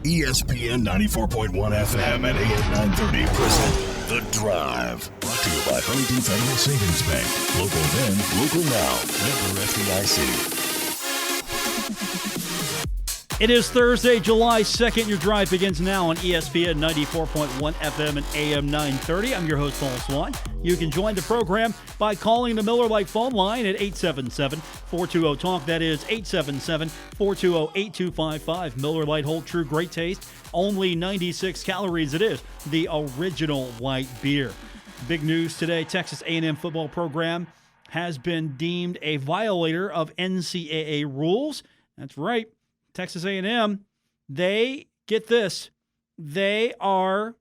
ESPN 94.1 FM and AM 930 present The Drive. Brought to you by Huntington Federal Savings Bank. Local then, local now. Member FDIC. It is Thursday, July 2nd. Your drive begins now on ESPN 94.1 FM and AM 930. I'm your host, Paul Swann. You can join the program by calling the Miller Lite phone line at 877-420-TALK. That is 877-420-8255. Miller Lite, hold true, great taste. Only 96 calories. It is the original white beer. Big news today, Texas A&M football program has been deemed a violator of NCAA rules. That's right. Texas A&M, they, get this, they are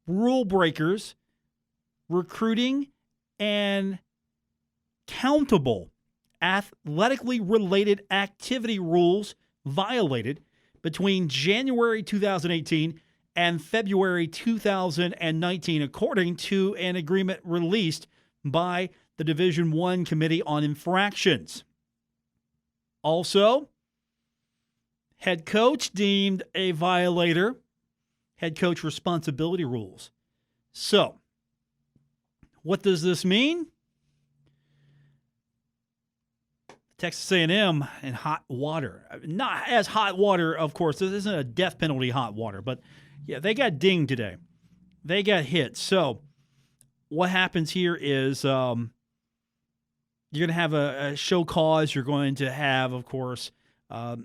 rule breakers, recruiting and countable athletically related activity rules violated between January 2018 and February 2019, according to an agreement released by the Division I Committee on Infractions. Also, head coach deemed a violator, head coach responsibility rules. So, what does this mean? Texas A&M in hot water. Not as hot water, of course. This isn't a death penalty hot water, but yeah, they got dinged today. They got hit. So, what happens here is you're going to have a show cause. You're going to have, of course, the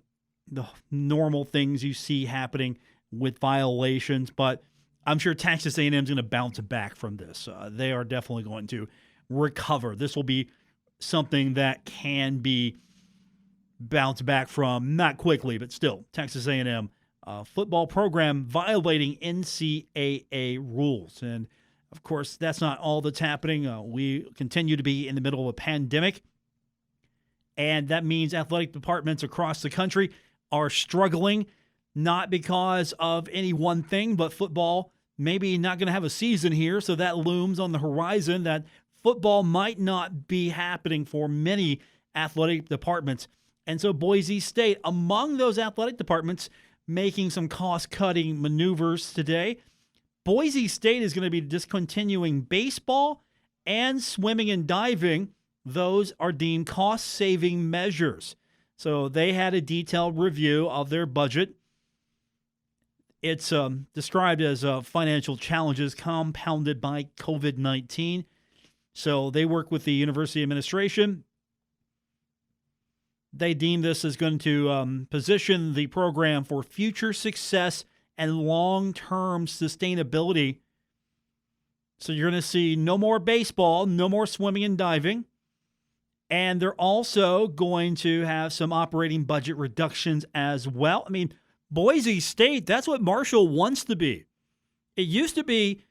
normal things you see happening with violations, but I'm sure Texas A&M is going to bounce back from this. They are definitely going to recover. This will be something that can be bounced back from, not quickly, but still, Texas A&M football program violating NCAA rules. And, of course, that's not all that's happening. We continue to be in the middle of a pandemic, and that means athletic departments across the country are struggling, not because of any one thing, but football maybe not going to have a season here, so that looms on the horizon that football might not be happening for many athletic departments. And so Boise State, among those athletic departments, making some cost-cutting maneuvers today. Boise State is going to be discontinuing baseball and swimming and diving. Those are deemed cost-saving measures. So they had a detailed review of their budget. It's described as financial challenges compounded by COVID-19. So they work with the university administration. They deem this as going to position the program for future success and long-term sustainability. So you're going to see no more baseball, no more swimming and diving. And they're also going to have some operating budget reductions as well. I mean, Boise State, that's what Marshall wants to be. It used to be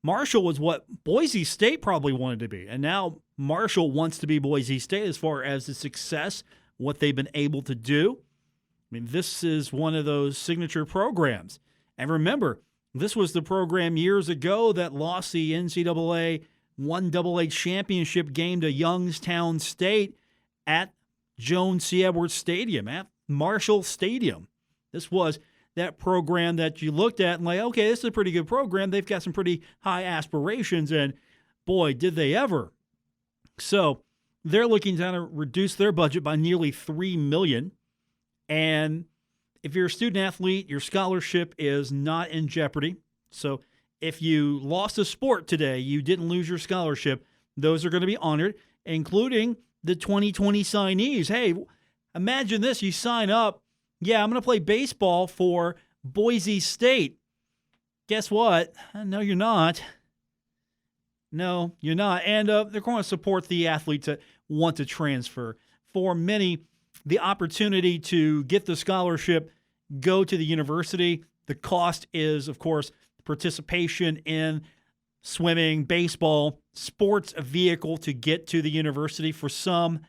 Marshall was what Boise State probably wanted to be. And now Marshall wants to be Boise State as far as the success, what they've been able to do. I mean, this is one of those signature programs. And remember, this was the program years ago that lost the NCAA 1AA championship game to Youngstown State at Jones C. Edwards Stadium, at Marshall Stadium. This was that program that you looked at and like, okay, this is a pretty good program. They've got some pretty high aspirations, and boy, did they ever. So they're looking to reduce their budget by nearly $3 million. And if you're a student athlete, your scholarship is not in jeopardy. So if you lost a sport today, you didn't lose your scholarship, those are going to be honored, including the 2020 signees. Hey, imagine this. You sign up. Yeah, I'm going to play baseball for Boise State. Guess what? No, you're not. No, you're not. And they're going to support the athletes that want to transfer. For many, the opportunity to get the scholarship, go to the university. The cost is, of course, participation in swimming, baseball, sports vehicle to get to the university. For some,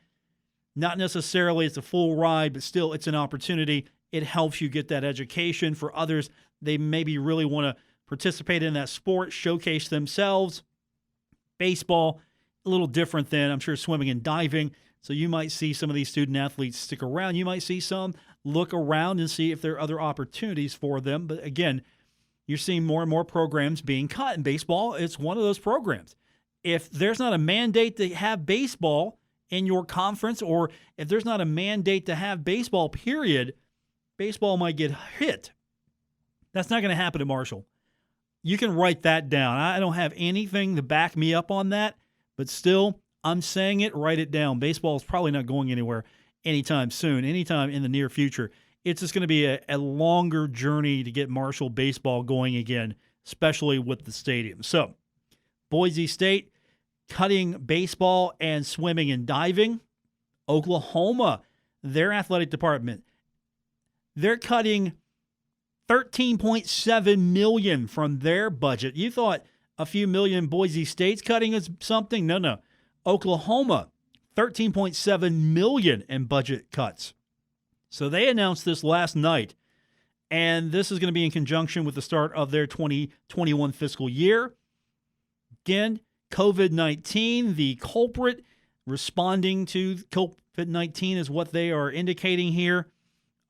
not necessarily it's a full ride, but still it's an opportunity. It helps you get that education. For others, they maybe really want to participate in that sport, showcase themselves. Baseball, a little different than, I'm sure, swimming and diving. So you might see some of these student athletes stick around. You might see some look around and see if there are other opportunities for them. But again, you're seeing more and more programs being cut. In baseball, it's one of those programs. If there's not a mandate to have baseball in your conference, or if there's not a mandate to have baseball, period, baseball might get hit. That's not going to happen at Marshall. You can write that down. I don't have anything to back me up on that, but still, I'm saying it, write it down. Baseball is probably not going anywhere anytime soon, anytime in the near future. It's just going to be a longer journey to get Marshall baseball going again, especially with the stadium. So, Boise State cutting baseball and swimming and diving. Oklahoma, their athletic department, they're cutting $13.7 million from their budget. You thought a few million Boise State's cutting is something? No. Oklahoma, $13.7 million in budget cuts. So they announced this last night, and this is going to be in conjunction with the start of their 2021 fiscal year. Again, COVID-19, the culprit. Responding to COVID-19 is what they are indicating here.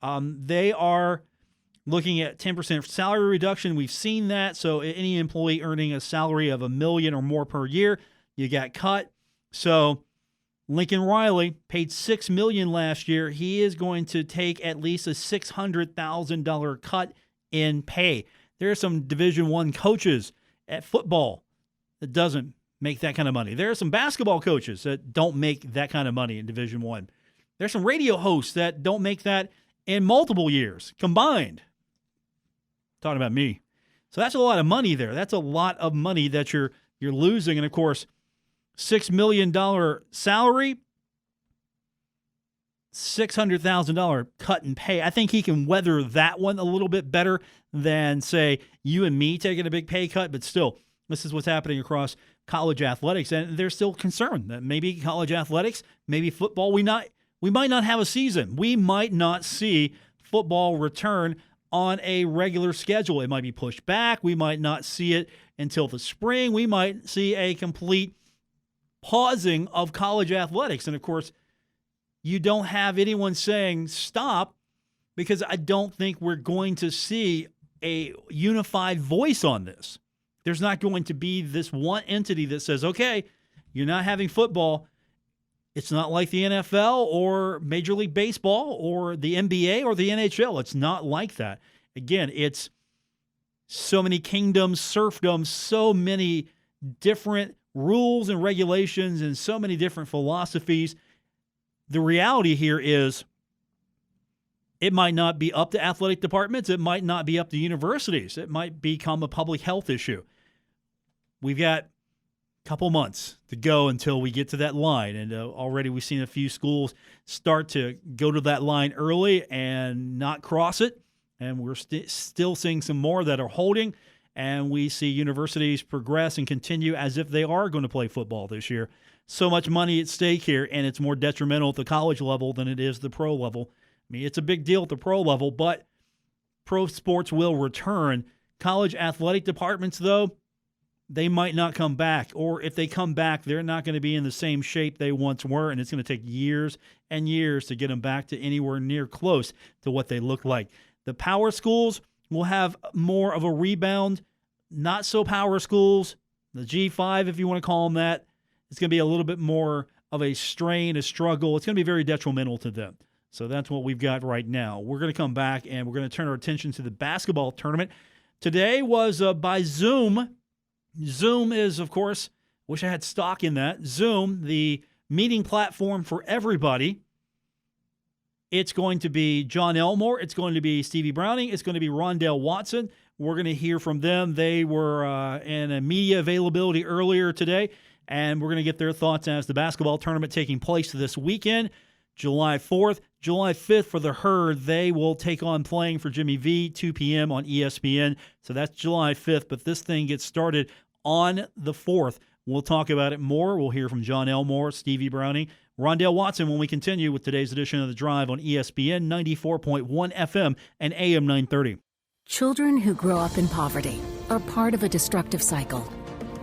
They are looking at 10% salary reduction. We've seen that. So any employee earning a salary of $1 million or more per year, you got cut. So Lincoln Riley paid $6 million last year. He is going to take at least a $600,000 cut in pay. There are some Division I coaches at football that doesn't make that kind of money. There are some basketball coaches that don't make that kind of money in Division I. There's some radio hosts that don't make that in multiple years combined. Talking about me. So that's a lot of money there. That's a lot of money that you're losing. And, of course, $6 million salary, $600,000 cut in pay. I think he can weather that one a little bit better than, say, you and me taking a big pay cut. But still, this is what's happening across college athletics. And they're still concerned that maybe college athletics, maybe football, we might not have a season. We might not see football return on a regular schedule. It might be pushed back. We might not see it until the spring. We might see a complete pausing of college athletics. And, of course, you don't have anyone saying stop, because I don't think we're going to see a unified voice on this. There's not going to be this one entity that says, okay, you're not having football. It's not like the NFL or Major League Baseball or the NBA or the NHL. It's not like that. Again, it's so many kingdoms, serfdom, so many different rules and regulations and so many different philosophies. The reality here is it might not be up to athletic departments. It might not be up to universities. It might become a public health issue. We've got couple months to go until we get to that line. And already we've seen a few schools start to go to that line early and not cross it. And we're still seeing some more that are holding. And we see universities progress and continue as if they are going to play football this year. So much money at stake here, and it's more detrimental at the college level than it is the pro level. I mean, it's a big deal at the pro level, but pro sports will return. College athletic departments, though, they might not come back, or if they come back, they're not going to be in the same shape they once were, and it's going to take years and years to get them back to anywhere near close to what they look like. The power schools will have more of a rebound. Not so power schools, the G5, if you want to call them that, it's going to be a little bit more of a strain, a struggle. It's going to be very detrimental to them. So that's what we've got right now. We're going to come back, and we're going to turn our attention to the basketball tournament. Today was by Zoom. Zoom is, of course, wish I had stock in that. Zoom, the meeting platform for everybody. It's going to be John Elmore. It's going to be Stevie Browning. It's going to be Rondell Watson. We're going to hear from them. They were in a media availability earlier today, and we're going to get their thoughts as the basketball tournament taking place this weekend, July 4th. July 5th for the Herd, they will take on Playing for Jimmy V, 2 p.m. on ESPN. So that's July 5th, but this thing gets started on the 4th. We'll talk about it more. We'll hear from John Elmore, Stevie Browning, Rondell Watson when we continue with today's edition of The Drive on ESPN 94.1 FM and AM 930. Children who grow up in poverty are part of a destructive cycle.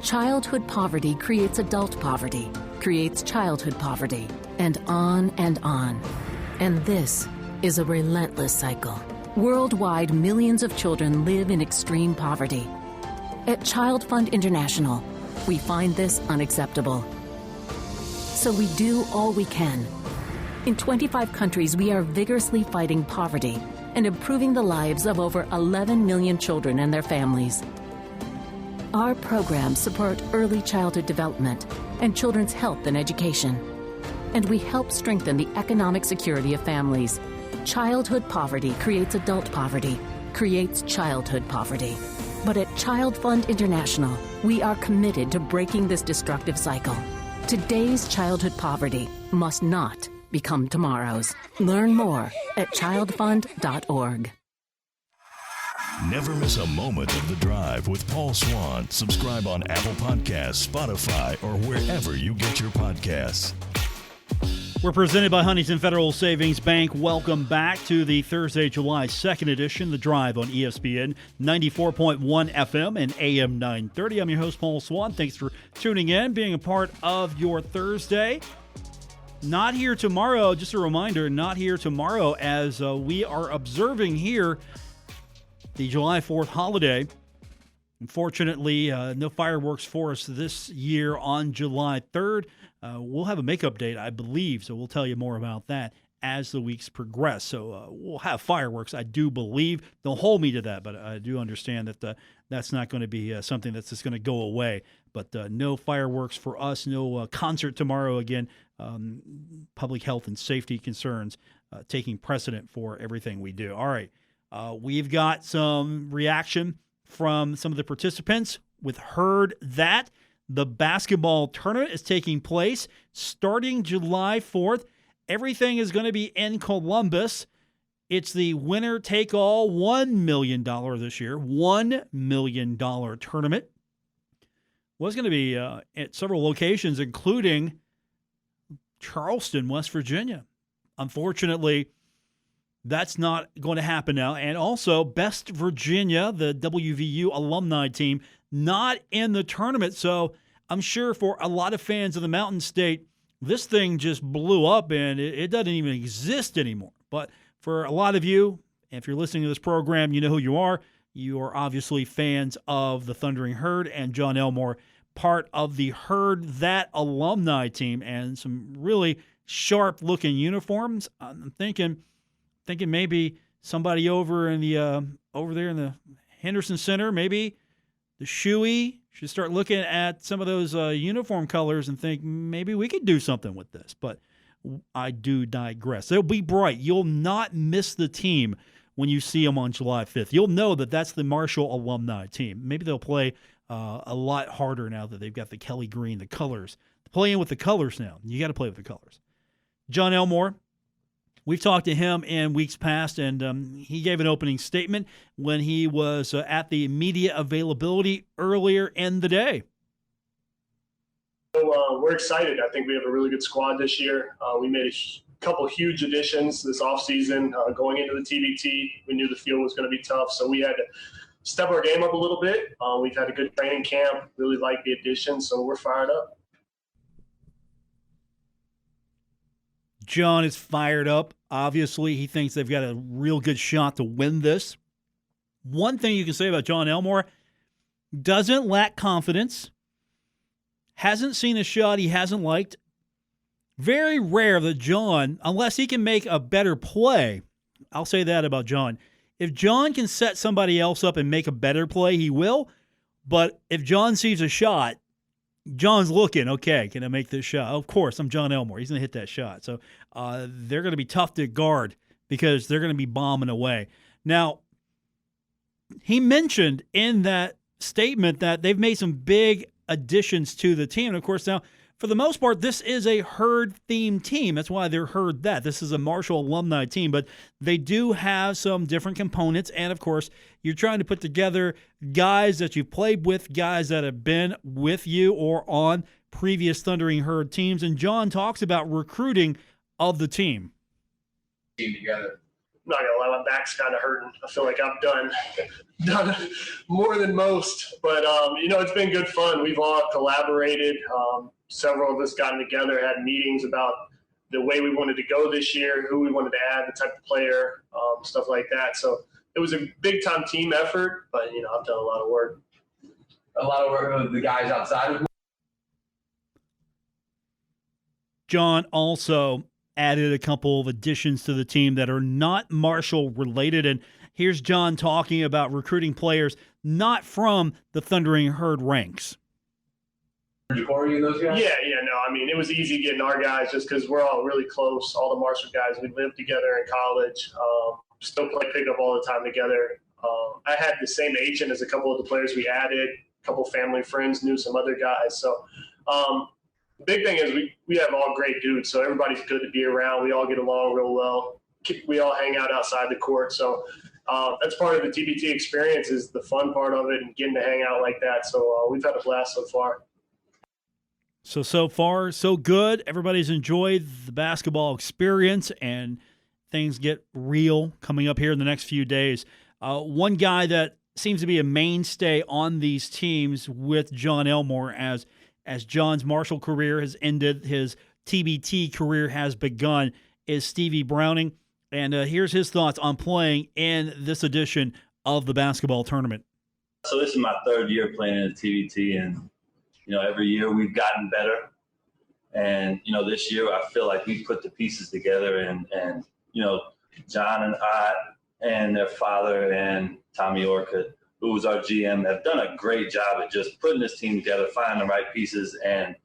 Childhood poverty creates adult poverty, creates childhood poverty, and on and on. And this is a relentless cycle. Worldwide, millions of children live in extreme poverty. At Child Fund International, we find this unacceptable. So we do all we can. In 25 countries, we are vigorously fighting poverty and improving the lives of over 11 million children and their families. Our programs support early childhood development and children's health and education. And we help strengthen the economic security of families. Childhood poverty creates adult poverty, creates childhood poverty. But at Child Fund International, we are committed to breaking this destructive cycle. Today's childhood poverty must not become tomorrow's. Learn more at childfund.org. Never miss a moment of The Drive with Paul Swann. Subscribe on Apple Podcasts, Spotify, or wherever you get your podcasts. We're presented by Huntington Federal Savings Bank. Welcome back to the Thursday, July 2nd edition, The Drive on ESPN 94.1 FM and AM 930. I'm your host, Paul Swann. Thanks for tuning in, being a part of your Thursday. Not here tomorrow, just a reminder, not here tomorrow as we are observing here the July 4th holiday. Unfortunately, no fireworks for us this year on July 3rd. We'll have a makeup date, I believe, so we'll tell you more about that as the weeks progress. So we'll have fireworks, I do believe. Don't hold me to that, but I do understand that that's not going to be something that's just going to go away. But no fireworks for us, no concert tomorrow again. Public health and safety concerns taking precedent for everything we do. All right, we've got some reaction from some of the participants with Heard That. The basketball tournament is taking place starting July 4th. Everything is going to be in Columbus. It's the winner-take-all $1 million this year, $1 million tournament. Was going to be at several locations, including Charleston, West Virginia. Unfortunately, that's not going to happen now. And also, Best Virginia, the WVU alumni team, not in the tournament. So I'm sure for a lot of fans of the Mountain State, this thing just blew up and it doesn't even exist anymore. But for a lot of you, if you're listening to this program, you know who you are. You are obviously fans of the Thundering Herd and John Elmore, part of the Heard That alumni team, and some really sharp-looking uniforms. I'm thinking maybe somebody over there in the Henderson Center, maybe the Shoey should start looking at some of those uniform colors and think maybe we could do something with this. But I do digress. They'll be bright. You'll not miss the team when you see them on July 5th. You'll know that that's the Marshall alumni team. Maybe they'll play a lot harder now that they've got the Kelly green, the colors. Playing with the colors now. You got to play with the colors. John Elmore, we've talked to him in weeks past, and he gave an opening statement when he was at the media availability earlier in the day. So we're excited. I think we have a really good squad this year. We made a couple huge additions this offseason. Going into the TBT, we knew the field was going to be tough, so we had to step our game up a little bit. We've had a good training camp, really like the addition, so we're fired up. John is fired up. Obviously, he thinks they've got a real good shot to win this. One thing you can say about John Elmore, doesn't lack confidence, hasn't seen a shot he hasn't liked. Very rare that John, unless he can make a better play, I'll say that about John. If John can set somebody else up and make a better play, he will. But if John sees a shot, John's looking, okay, can I make this shot? Of course, I'm John Elmore. He's going to hit that shot. So they're going to be tough to guard because they're going to be bombing away. Now, he mentioned in that statement that they've made some big additions to the team. And of course, now, for the most part, this is a Herd-themed team. That's why they're Heard That. This is a Marshall alumni team, but they do have some different components. And, of course, you're trying to put together guys that you've played with, guys that have been with you or on previous Thundering Herd teams. And John talks about recruiting of the team. Team together. I'm not going to lie, my back's kind of hurting. I feel like I've done more than most. But, it's been good fun. We've all collaborated. Several of us gotten together, had meetings about the way we wanted to go this year, who we wanted to add, the type of player, stuff like that. So it was a big-time team effort, but, I've done a lot of work. A lot of work with the guys outside of. John also added a couple of additions to the team that are not Marshall related. And here's John talking about recruiting players not from the Thundering Herd ranks. Corey and those guys? Yeah, no. I mean, it was easy getting our guys just because we're all really close. All the Marshall guys, we lived together in college, still play pickup all the time together. I had the same agent as a couple of the players we added. A couple family friends knew some other guys. So the big thing is we have all great dudes, so everybody's good to be around. We all get along real well. We all hang out outside the court. So that's part of the TBT experience, is the fun part of it and getting to hang out like that. So we've had a blast so far. So far, so good. Everybody's enjoyed the basketball experience, and things get real coming up here in the next few days. One guy that seems to be a mainstay on these teams with John Elmore as John's Marshall career has ended, his TBT career has begun, is Stevie Browning. And here's his thoughts on playing in this edition of the basketball tournament. So this is my third year playing in the TBT, and every year we've gotten better. And, this year I feel like we put the pieces together, and John and I and their father and Tommy Orcutt, who was our GM, have done a great job at just putting this team together, finding the right pieces. And,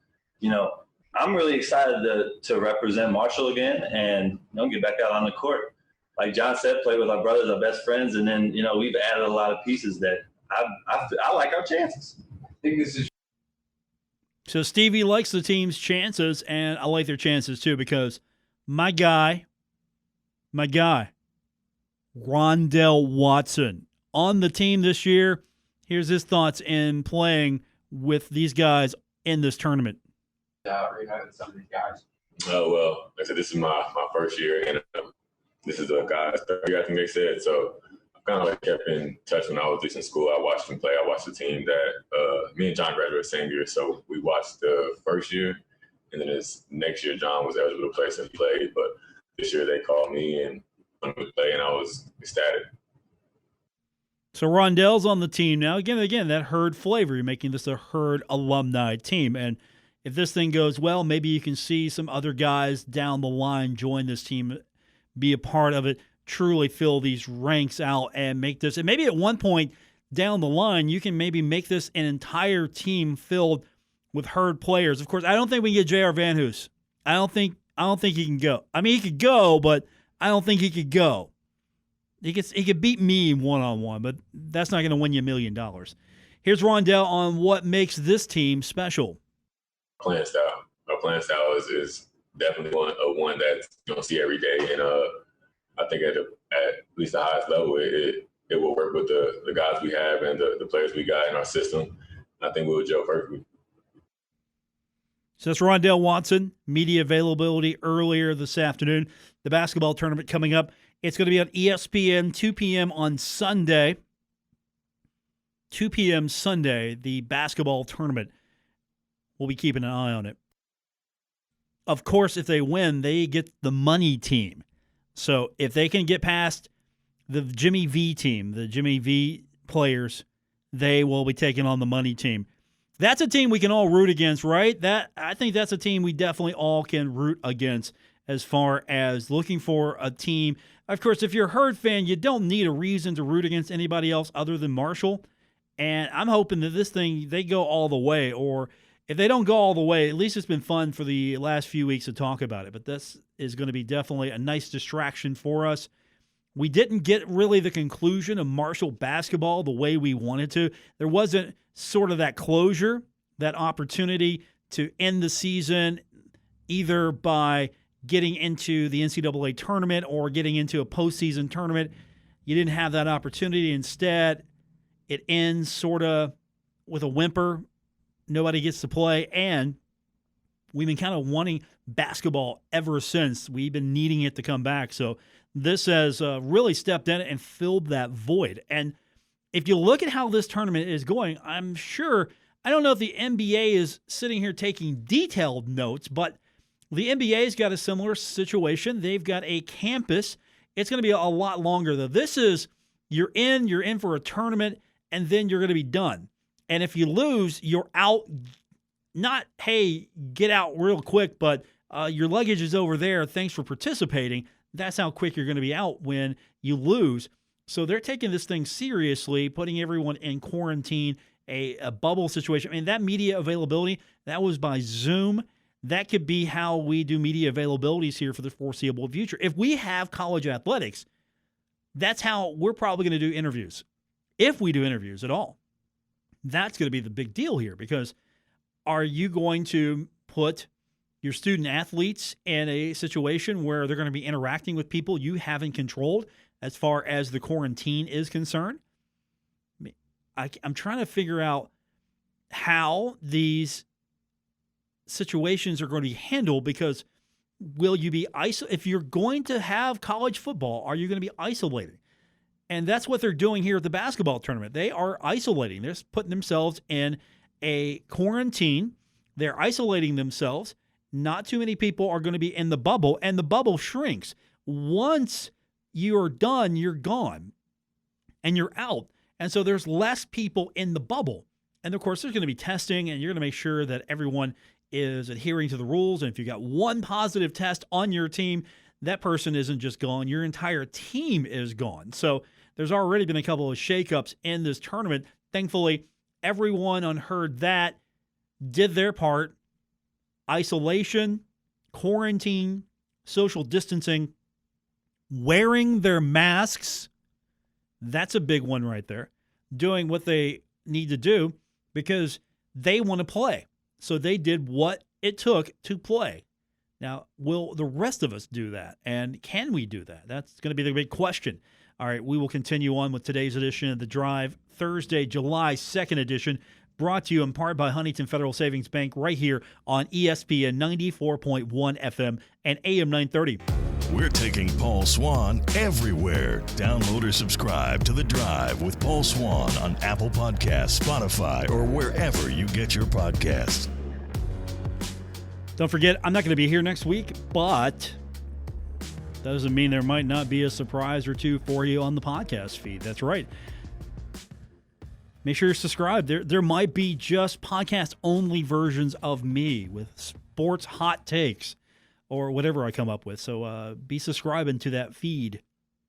I'm really excited to represent Marshall again and, get back out on the court. Like John said, play with our brothers, our best friends. And then, we've added a lot of pieces that I like our chances. I think this is. So Stevie likes the team's chances, and I like their chances too, because my guy, Rondell Watson, on the team this year. Here's his thoughts in playing with these guys in this tournament. Rehabbing some of these guys. Oh, well, like I said, this is my first year, and this is the guy's third year, I think they said. So I kind of kept in touch when I was in school. I watched them play. I watched the team that me and John graduated the same year. So we watched the first year, and then this next year John was eligible to play, so he played. But this year they called me and wanted me to play, and I was ecstatic. So Rondell's on the team now. Again, that Herd flavor. You're making this a Herd alumni team. And if this thing goes well, maybe you can see some other guys down the line join this team, be a part of it, truly fill these ranks out and make this. And maybe at one point down the line, you can maybe make this an entire team filled with Herd players. Of course, I don't think we can get J.R. Van Hoos. I don't think he can go. I mean, he could go, but I don't think he could go. He could beat me one-on-one, but that's not going to win you $1 million. Here's Rondell on what makes this team special. Playing style. Our playing style is definitely one that you don't see every day, and I think at least the highest level, it will work with the guys we have and the players we got in our system. I think we will gel perfectly. So that's Rondell Watson. Media availability earlier this afternoon. The basketball tournament coming up. It's going to be on ESPN, 2 p.m. on Sunday. 2 p.m. Sunday, the basketball tournament. We'll be keeping an eye on it. Of course, if they win, they get the money team. So if they can get past the Jimmy V team, the Jimmy V players, they will be taking on the money team. That's a team we can all root against, right? I think that's a team we definitely all can root against as far as looking for a team. Of course, if you're a Herd fan, you don't need a reason to root against anybody else other than Marshall. And I'm hoping that this thing, they go all the way. Or if they don't go all the way, at least it's been fun for the last few weeks to talk about it. But this is going to be definitely a nice distraction for us. We didn't get really the conclusion of Marshall basketball the way we wanted to. There wasn't sort of that closure, that opportunity to end the season either by getting into the NCAA tournament or getting into a postseason tournament. You didn't have that opportunity. Instead, it ends sort of with a whimper. Nobody gets to play, and we've been kind of wanting basketball ever since. We've been needing it to come back. So this has really stepped in and filled that void. And if you look at how this tournament is going, I'm sure, I don't know if the NBA is sitting here taking detailed notes, but The NBA's got a similar situation. They've got a campus. It's going to be a lot longer, though. This is you're in for a tournament, and then you're going to be done. And if you lose, you're out. Not, hey, get out real quick, but your luggage is over there. Thanks for participating. That's how quick you're going to be out when you lose. So they're taking this thing seriously, putting everyone in quarantine, a bubble situation. I mean, that media availability, that was by Zoom. That could be how we do media availabilities here for the foreseeable future. If we have college athletics, that's how we're probably going to do interviews, if we do interviews at all. That's going to be the big deal here, because are you going to put your student athletes in a situation where they're going to be interacting with people you haven't controlled as far as the quarantine is concerned? I'm trying to figure out how these situations are going to be handled, because will you be if you're going to have college football, are you going to be isolated? And that's what they're doing here at the basketball tournament. They are isolating. They're putting themselves in a quarantine. They're isolating themselves. Not too many people are going to be in the bubble, and the bubble shrinks. Once you're done, you're gone, and you're out. And so there's less people in the bubble. And of course, there's going to be testing, and you're going to make sure that everyone is adhering to the rules. And if you got one positive test on your team, that person isn't just gone. Your entire team is gone. So there's already been a couple of shakeups in this tournament. Thankfully, everyone unheard that did their part. Isolation, quarantine, social distancing, wearing their masks. That's a big one right there. Doing what they need to do because they want to play. So they did what it took to play. Now, will the rest of us do that? And can we do that? That's going to be the big question. All right, we will continue on with today's edition of The Drive, Thursday, July 2nd edition, brought to you in part by Huntington Federal Savings Bank right here on ESPN 94.1 FM and AM 930. We're taking Paul Swann everywhere. Download or subscribe to The Drive with Paul Swann on Apple Podcasts, Spotify, or wherever you get your podcasts. Don't forget, I'm not going to be here next week, but that doesn't mean there might not be a surprise or two for you on the podcast feed. That's right. Make sure you're subscribed. There might be just podcast-only versions of me with sports hot takes or whatever I come up with. So be subscribing to that feed.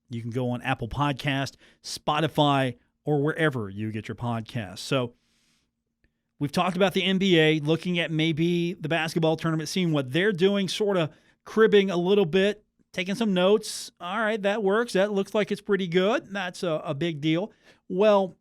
You can go on Apple Podcast, Spotify, or wherever you get your podcasts. So we've talked about the NBA, looking at maybe the basketball tournament, seeing what they're doing, sort of cribbing a little bit, taking some notes. All right, that works. That looks like it's pretty good. That's a big deal. Well,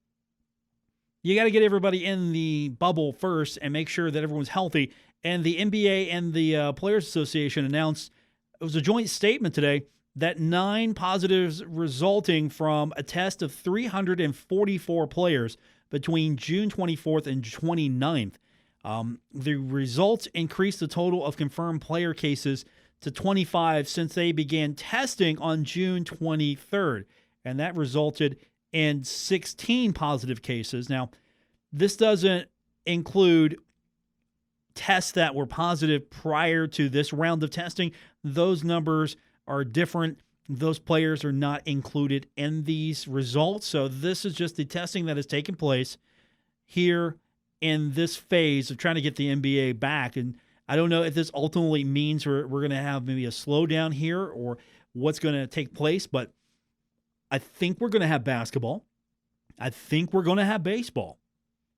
you got to get everybody in the bubble first and make sure that everyone's healthy. And the NBA and the Players Association announced, it was a joint statement today, that 9 positives resulting from a test of 344 players between June 24th and 29th. The results increased the total of confirmed player cases to 25 since they began testing on June 23rd. And that resulted in 16 positive cases. Now, this doesn't include tests that were positive prior to this round of testing. Those numbers are different. Those players are not included in these results. So this is just the testing that has taken place here in this phase of trying to get the NBA back. And I don't know if this ultimately means we're going to have maybe a slowdown here or what's going to take place, but I think we're going to have basketball. I think we're going to have baseball.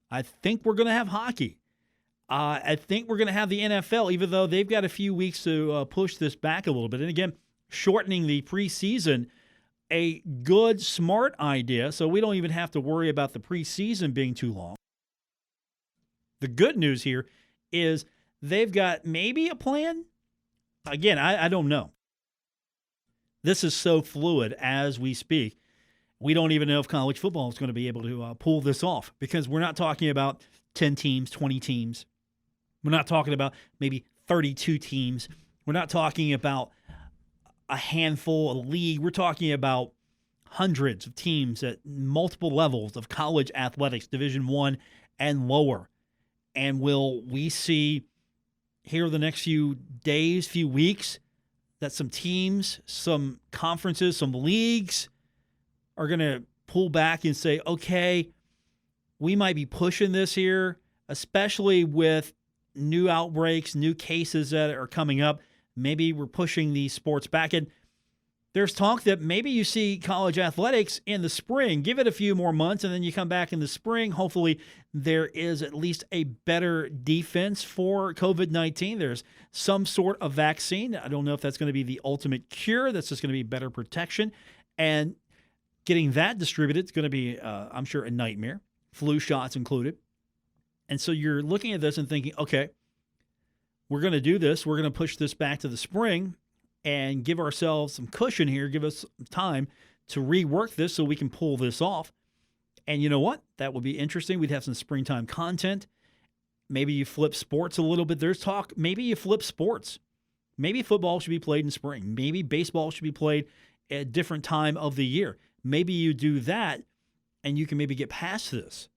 I think we're going to have hockey. I think we're going to have the NFL, even though they've got a few weeks to push this back a little bit. And again, shortening the preseason, a good, smart idea, so we don't even have to worry about the preseason being too long. The good news here is they've got maybe a plan. Again, I don't know. This is so fluid as we speak. We don't even know if college football is going to be able to pull this off, because we're not talking about 10 teams, 20 teams. We're not talking about maybe 32 teams. We're not talking about a handful, a league. We're talking about hundreds of teams at multiple levels of college athletics, Division I and lower. And will we see here the next few days, few weeks, that some teams, some conferences, some leagues are going to pull back and say, okay, we might be pushing this here, especially with new outbreaks, new cases that are coming up. Maybe we're pushing these sports back. And there's talk that maybe you see college athletics in the spring. Give it a few more months, and then you come back in the spring. Hopefully there is at least a better defense for COVID-19. There's some sort of vaccine. I don't know if that's going to be the ultimate cure. That's just going to be better protection. And getting that distributed is going to be, I'm sure, a nightmare. Flu shots included. And so you're looking at this and thinking, okay, we're going to do this. We're going to push this back to the spring and give ourselves some cushion here, give us some time to rework this so we can pull this off. And you know what? That would be interesting. We'd have some springtime content. Maybe you flip sports a little bit. There's talk, maybe you flip sports. Maybe football should be played in spring. Maybe baseball should be played at a different time of the year. Maybe you do that and you can maybe get past this.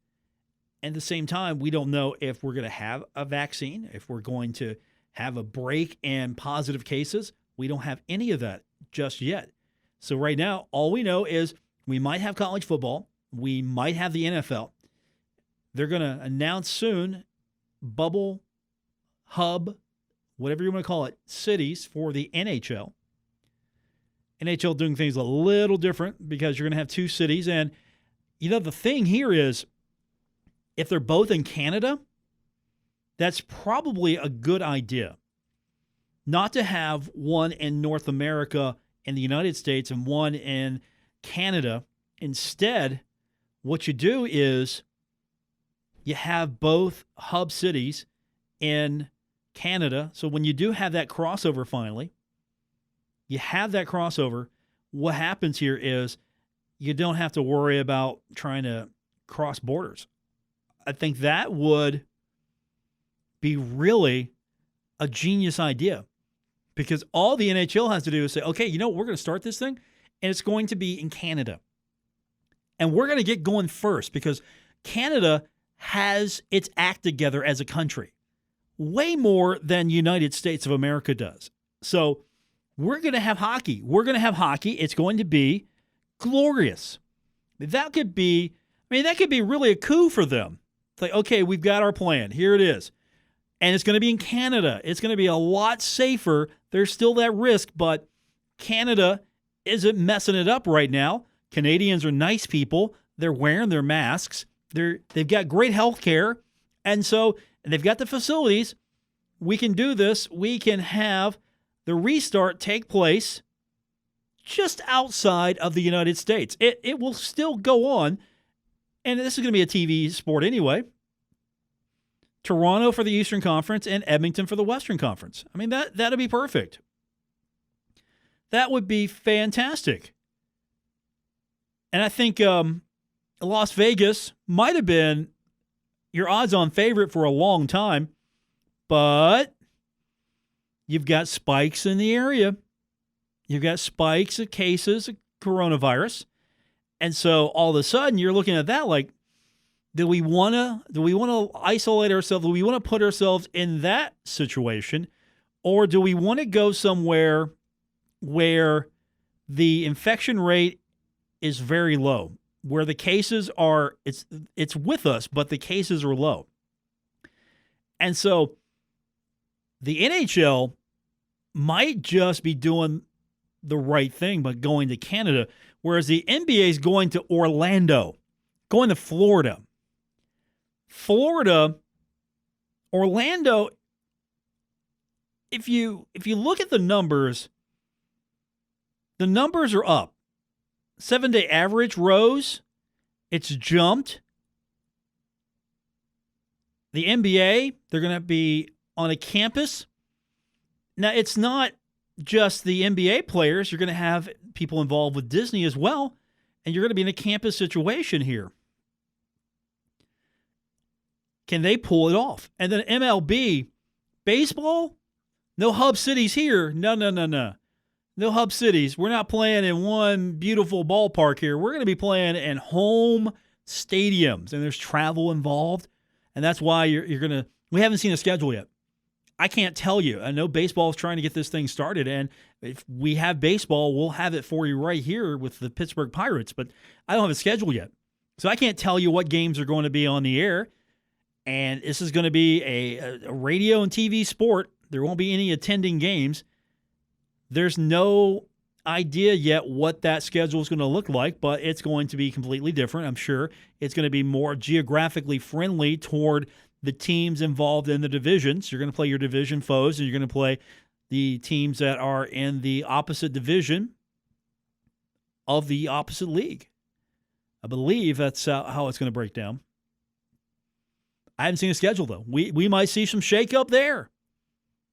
At the same time, we don't know if we're going to have a vaccine, if we're going to have a break in positive cases. We don't have any of that just yet. So right now, all we know is we might have college football. We might have the NFL. They're going to announce soon bubble, hub, whatever you want to call it, cities for the NHL. NHL doing things a little different because you're going to have two cities. And, you know, the thing here is if they're both in Canada, that's probably a good idea. Not to have one in North America in the United States and one in Canada. Instead, what you do is you have both hub cities in Canada. So when you do have that crossover finally, you have that crossover, what happens here is you don't have to worry about trying to cross borders. I think that would be really a genius idea because all the NHL has to do is say, okay, you know what, we're going to start this thing, and it's going to be in Canada. And we're going to get going first because Canada has its act together as a country, way more than United States of America does. So we're going to have hockey. We're going to have hockey. It's going to be glorious. That could be really a coup for them. It's like, okay, we've got our plan. Here it is. And it's going to be in Canada. It's going to be a lot safer. There's still that risk, but Canada isn't messing it up right now. Canadians are nice people. They're wearing their masks. They've got great health care. And they've got the facilities. We can do this. We can have the restart take place just outside of the United States. It will still go on. And this is going to be a TV sport anyway. Toronto for the Eastern Conference and Edmonton for the Western Conference. I mean, that'd be perfect. That would be fantastic. And I think Las Vegas might have been your odds-on favorite for a long time, but you've got spikes in the area. You've got spikes of cases of coronavirus. And so all of a sudden you're looking at that like, do we want to isolate ourselves? Do we want to put ourselves in that situation? Or do we want to go somewhere where the infection rate is very low, where the cases are, it's with us, but the cases are low. And so the NHL might just be doing the right thing, but going to Canada, whereas the NBA is going to Orlando, going to Florida. Orlando, if you look at the numbers are up. 7-day average rose. It's jumped. The NBA, they're going to be on a campus. Now, it's not just the NBA players. You're going to have people involved with Disney as well, and you're going to be in a campus situation here. Can they pull it off? And then MLB, baseball, no hub cities here. No. No hub cities. We're not playing in one beautiful ballpark here. We're going to be playing in home stadiums, and there's travel involved. And that's why you're going to – we haven't seen a schedule yet. I can't tell you. I know baseball is trying to get this thing started, and if we have baseball, we'll have it for you right here with the Pittsburgh Pirates, but I don't have a schedule yet. So I can't tell you what games are going to be on the air, and this is going to be a radio and TV sport. There won't be any attending games. There's no idea yet what that schedule is going to look like, but it's going to be completely different, I'm sure. It's going to be more geographically friendly toward the teams involved in the divisions. You're going to play your division foes, and you're going to play the teams that are in the opposite division of the opposite league. I believe that's how it's going to break down. I haven't seen a schedule, though. We might see some shakeup there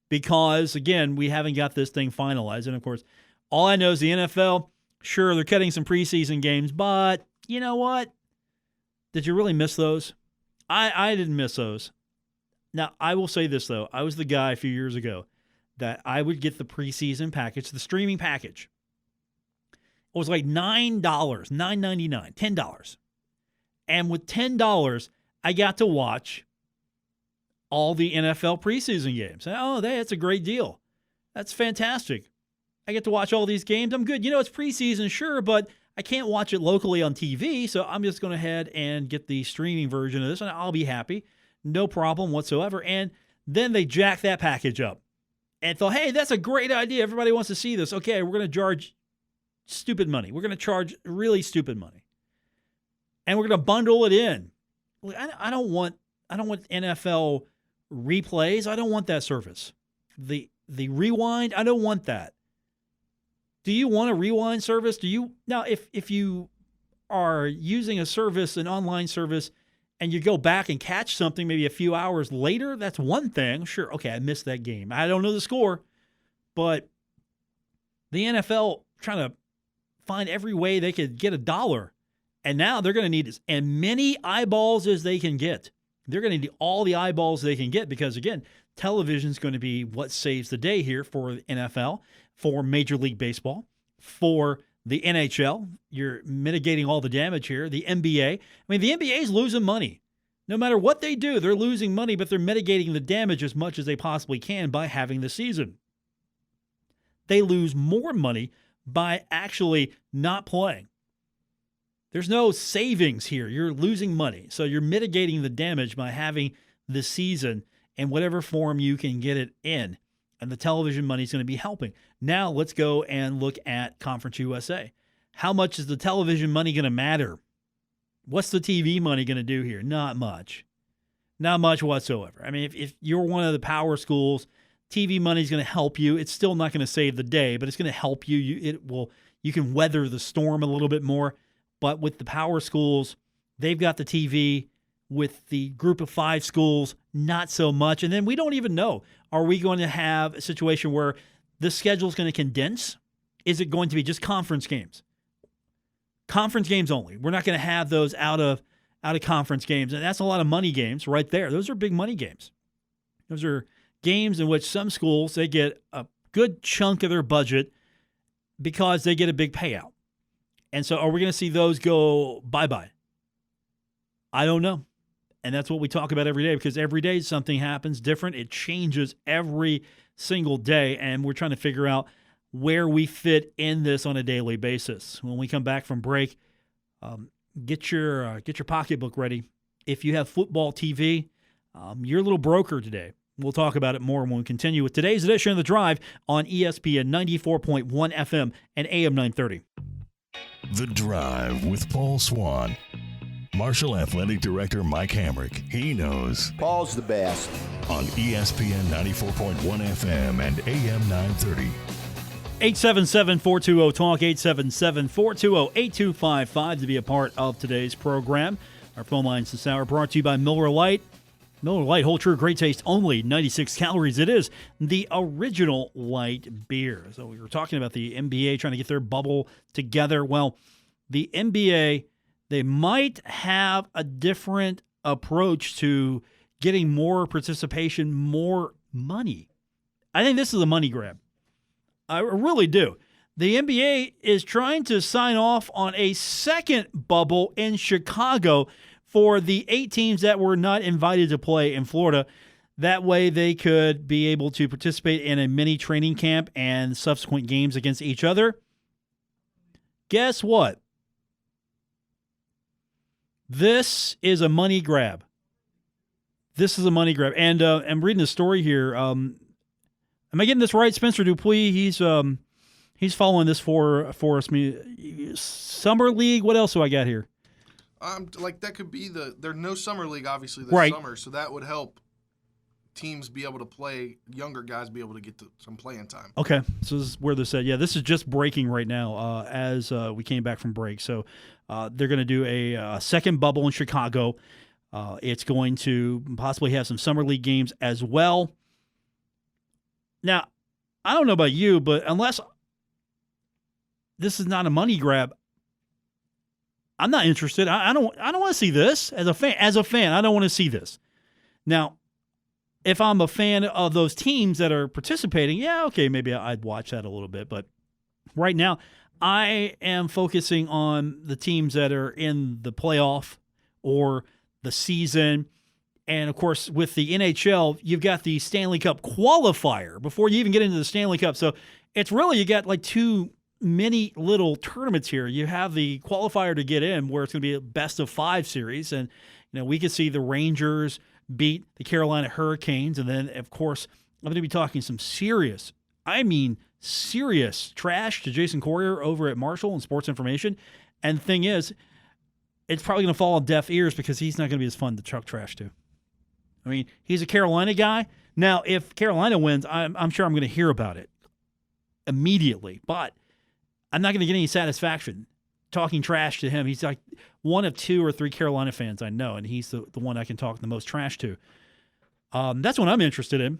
because, again, we haven't got this thing finalized. And, of course, all I know is the NFL, sure, they're cutting some preseason games, but you know what? Did you really miss those? I didn't miss those. Now, I will say this, though. I was the guy a few years ago that I would get the preseason package, the streaming package. It was like $9, $9.99, $10. And with $10, I got to watch all the NFL preseason games. Oh, that's a great deal. That's fantastic. I get to watch all these games. I'm good. It's preseason, sure, but I can't watch it locally on TV, so I'm just going ahead and get the streaming version of this, and I'll be happy. No problem whatsoever. And then they jack that package up and thought, hey, that's a great idea. Everybody wants to see this. Okay, we're going to charge stupid money. We're going to charge really stupid money. And we're going to bundle it in. I don't want NFL replays. I don't want that service. The rewind, I don't want that. Do you want a rewind service? Now, if you are using a service, an online service, and you go back and catch something maybe a few hours later, that's one thing. Sure, okay, I missed that game. I don't know the score. But the NFL trying to find every way they could get $1. And now they're going to need as many eyeballs as they can get. They're going to need all the eyeballs they can get because, again, television is going to be what saves the day here for the NFL, for Major League Baseball, for the NHL. You're mitigating all the damage here. The NBA. I mean, the NBA is losing money. No matter what they do, they're losing money, but they're mitigating the damage as much as they possibly can by having the season. They lose more money by actually not playing. There's no savings here. You're losing money. So you're mitigating the damage by having the season in whatever form you can get it in. And the television money is going to be helping. Now let's go and look at Conference USA. How much is the television money going to matter? What's the TV money going to do here? Not much. Not much whatsoever. I mean, if you're one of the power schools, TV money is going to help you. It's still not going to save the day, but it's going to help you. You can weather the storm a little bit more. But with the power schools, they've got the TV. With the group of 5 schools, not so much. And then we don't even know. Are we going to have a situation where the schedule is going to condense? Is it going to be just conference games? Conference games only. We're not going to have those out of conference games. And that's a lot of money games right there. Those are big money games. Those are games in which some schools, they get a good chunk of their budget because they get a big payout. And so are we going to see those go bye-bye? I don't know. And that's what we talk about every day because every day something happens different. It changes every single day, and we're trying to figure out where we fit in this on a daily basis. When we come back from break, get your pocketbook ready. If you have football TV, you're a little broker today. We'll talk about it more when we continue with today's edition of The Drive on ESPN 94.1 FM and AM 930. The Drive with Paul Swann. Marshall Athletic Director Mike Hamrick. He knows. Paul's the best. On ESPN 94.1 FM and AM 930. 877-420-TALK, 877-420-8255 to be a part of today's program. Our phone lines this hour brought to you by Miller Lite. Miller Lite, whole true, great taste, only 96 calories. It is the original light beer. So we were talking about the NBA trying to get their bubble together. Well, the NBA, they might have a different approach to getting more participation, more money. I think this is a money grab. I really do. The NBA is trying to sign off on a second bubble in Chicago for the 8 teams that were not invited to play in Florida. That way they could be able to participate in a mini training camp and subsequent games against each other. Guess what? This is a money grab. This is a money grab. And I'm reading the story here. Am I getting this right? Spencer Dupuis, he's following this for us. Summer League, what else do I got here? That could be there's no summer league obviously this right. summer, so that would help teams be able to play, younger guys be able to get some playing time. Okay, so this is where this said, this is just breaking right now as we came back from break. So they're going to do a second bubble in Chicago. It's going to possibly have some summer league games as well. Now, I don't know about you, but unless this is not a money grab, I'm not interested. I don't want to see this as a fan. As a fan, I don't want to see this. Now, if I'm a fan of those teams that are participating, okay, maybe I'd watch that a little bit. But right now, I am focusing on the teams that are in the playoff or the season. And, of course, with the NHL, you've got the Stanley Cup qualifier before you even get into the Stanley Cup. So it's really, you got like too many little tournaments here. You have the qualifier to get in where it's going to be a best-of-5 series. And, we could see the Rangers beat the Carolina Hurricanes. And then, of course, I'm going to be talking some serious trash to Jason Corrier over at Marshall and Sports Information. And the thing is, it's probably going to fall on deaf ears because he's not going to be as fun to chuck trash to. I mean, he's a Carolina guy. Now, if Carolina wins, I'm sure I'm going to hear about it immediately. But I'm not going to get any satisfaction talking trash to him. He's like one of 2 or 3 Carolina fans I know, and he's the one I can talk the most trash to. That's what I'm interested in,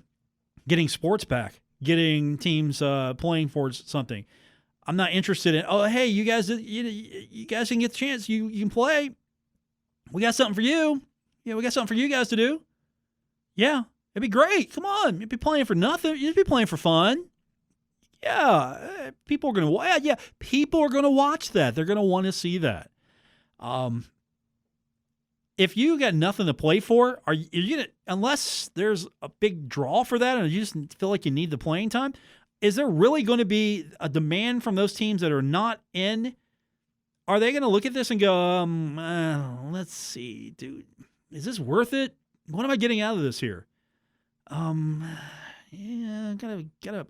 getting sports back, getting teams playing for something. I'm not interested in, hey, you guys can get the chance. You can play. We got something for you. Yeah, we got something for you guys to do. Yeah, it'd be great. Come on. You'd be playing for nothing. You'd be playing for fun. Yeah, people are going to watch that. They're going to want to see that. If you got nothing to play for, are you going to, unless there's a big draw for that and you just feel like you need the playing time, is there really going to be a demand from those teams that are not in? Are they going to look at this and go, let's see, dude, is this worth it? What am I getting out of this here? Gotta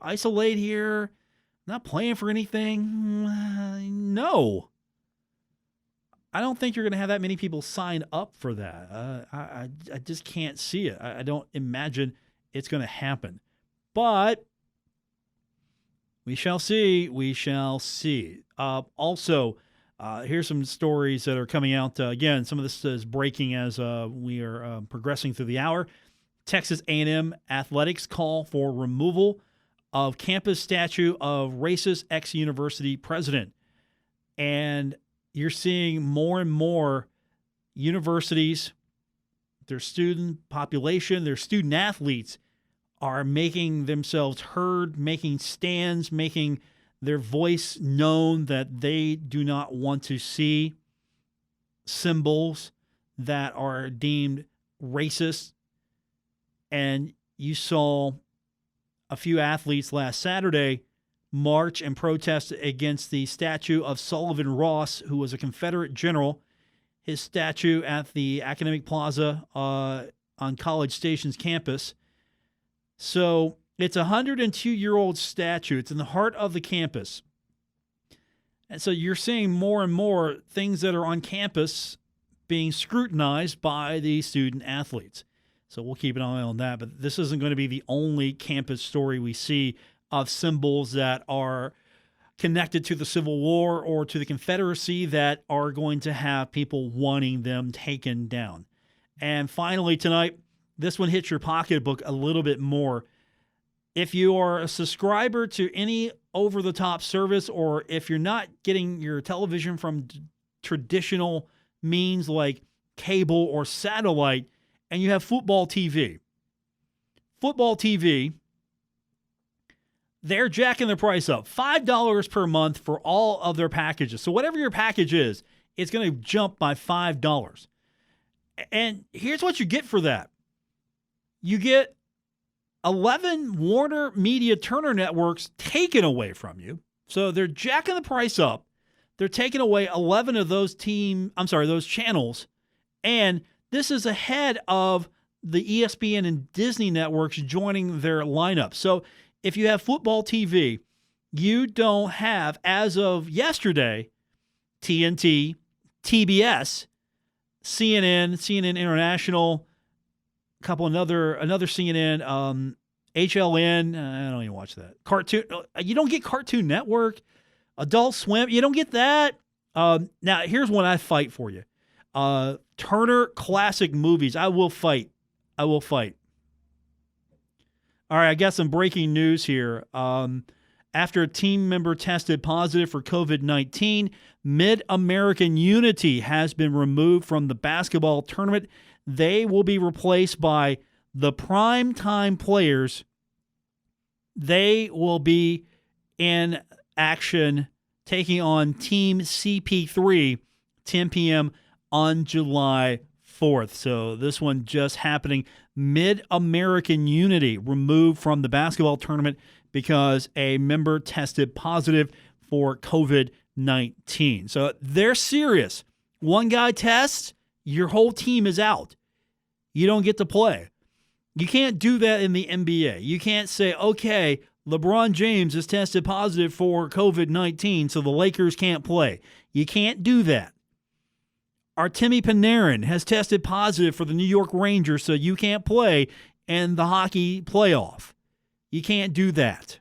isolate here. Not playing for anything. No. I don't think you're going to have that many people sign up for that. I just can't see it. I don't imagine it's going to happen. But we shall see. We shall see. Also, here's some stories that are coming out. Again, some of this is breaking as we are progressing through the hour. Texas A&M athletics call for removal of campus statue of racist ex-university president. And you're seeing more and more universities, their student population, their student athletes are making themselves heard, making stands, making their voice known that they do not want to see symbols that are deemed racist. And you saw a few athletes last Saturday march and protest against the statue of Sullivan Ross, who was a Confederate general. His statue at the Academic Plaza on College Station's campus. So it's a 102-year-old statue. It's in the heart of the campus. And so you're seeing more and more things that are on campus being scrutinized by the student athletes. So we'll keep an eye on that. But this isn't going to be the only campus story we see of symbols that are connected to the Civil War or to the Confederacy that are going to have people wanting them taken down. And finally tonight, this one hits your pocketbook a little bit more. If you are a subscriber to any over-the-top service, or if you're not getting your television from traditional means like cable or satellite, and you have football TV, they're jacking the price up. $5 per month for all of their packages. So whatever your package is, it's going to jump by $5. And here's what you get for that. you get 11 Warner Media Turner networks taken away from you. So they're jacking the price up. They're taking away 11 of those channels. And this is ahead of the ESPN and Disney networks joining their lineup. So if you have football TV, you don't have, as of yesterday, TNT, TBS, CNN International, a couple another CNN, HLN. I don't even watch that. Cartoon. You don't get Cartoon Network, Adult Swim. You don't get that. Now here's one I fight for you. Turner Classic Movies. I will fight. All right, I got some breaking news here. After a team member tested positive for COVID-19, Mid-American Unity has been removed from the basketball tournament. They will be replaced by the primetime players. They will be in action taking on Team CP3, 10 p.m. on July 4th. So this one just happening. Mid-American Unity removed from the basketball tournament because a member tested positive for COVID-19. So they're serious. One guy tests, your whole team is out. You don't get to play. You can't do that in the NBA. You can't say, okay, LeBron James has tested positive for COVID-19, so the Lakers can't play. You can't do that. Artemi Panarin has tested positive for the New York Rangers, so you can't play in the hockey playoff. You can't do that.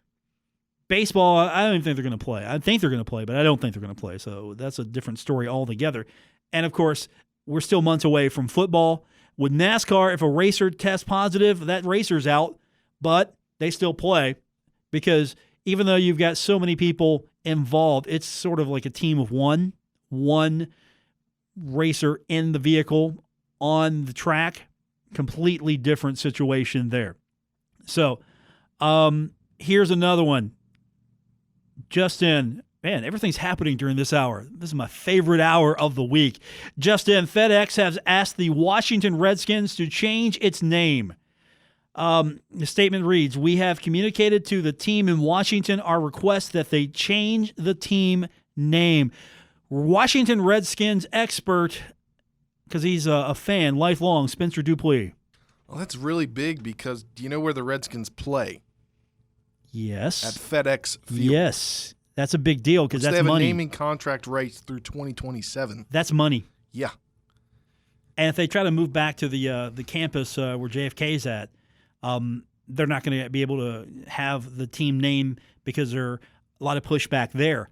Baseball, I don't even think they're going to play. I think they're going to play, but I don't think they're going to play, so that's a different story altogether. And, of course, we're still months away from football. With NASCAR, if a racer tests positive, that racer's out, but they still play because even though you've got so many people involved, it's sort of like a team of one racer in the vehicle on the track. Completely different situation there. So here's another one. Just in, man, everything's happening during this hour. This is my favorite hour of the week. Just in, FedEx has asked the Washington Redskins to change its name. The statement reads, "We have communicated to the team in Washington our request that they change the team name." Washington Redskins expert, because he's a fan, lifelong, Spencer Dupuis. Well, that's really big because do you know where the Redskins play? Yes. At FedEx Field. Yes. That's a big deal because that's money. They have money. a naming contract right through 2027. That's money. Yeah. And if they try to move back to the campus where JFK's at, they're not going to be able to have the team name because there are a lot of pushback there.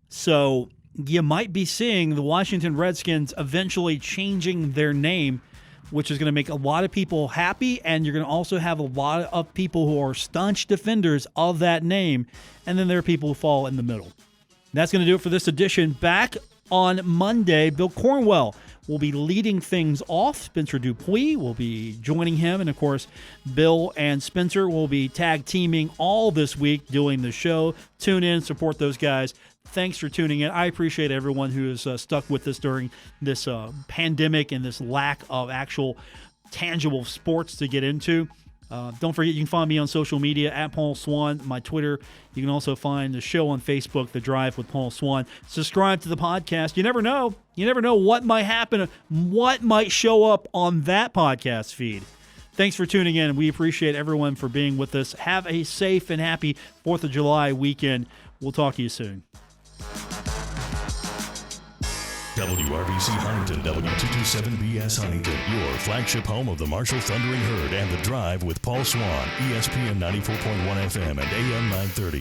So you might be seeing the Washington Redskins eventually changing their name, which is going to make a lot of people happy, and you're going to also have a lot of people who are staunch defenders of that name, and then there are people who fall in the middle. That's going to do it for this edition. Back on Monday, Bill Cornwell will be leading things off. Spencer Dupuis will be joining him, and of course, Bill and Spencer will be tag teaming all this week doing the show. Tune in, support those guys. Thanks for tuning in. I appreciate everyone who has stuck with us during this pandemic and this lack of actual tangible sports to get into. Don't forget, you can find me on social media at Paul Swann, my Twitter. You can also find the show on Facebook, The Drive with Paul Swann. Subscribe to the podcast. You never know. You never know what might happen, what might show up on that podcast feed. Thanks for tuning in. We appreciate everyone for being with us. Have a safe and happy 4th of July weekend. We'll talk to you soon. WRBC Huntington, W227BS Huntington, your flagship home of the Marshall Thundering Herd and The Drive with Paul Swann, ESPN 94.1 FM and AM 930.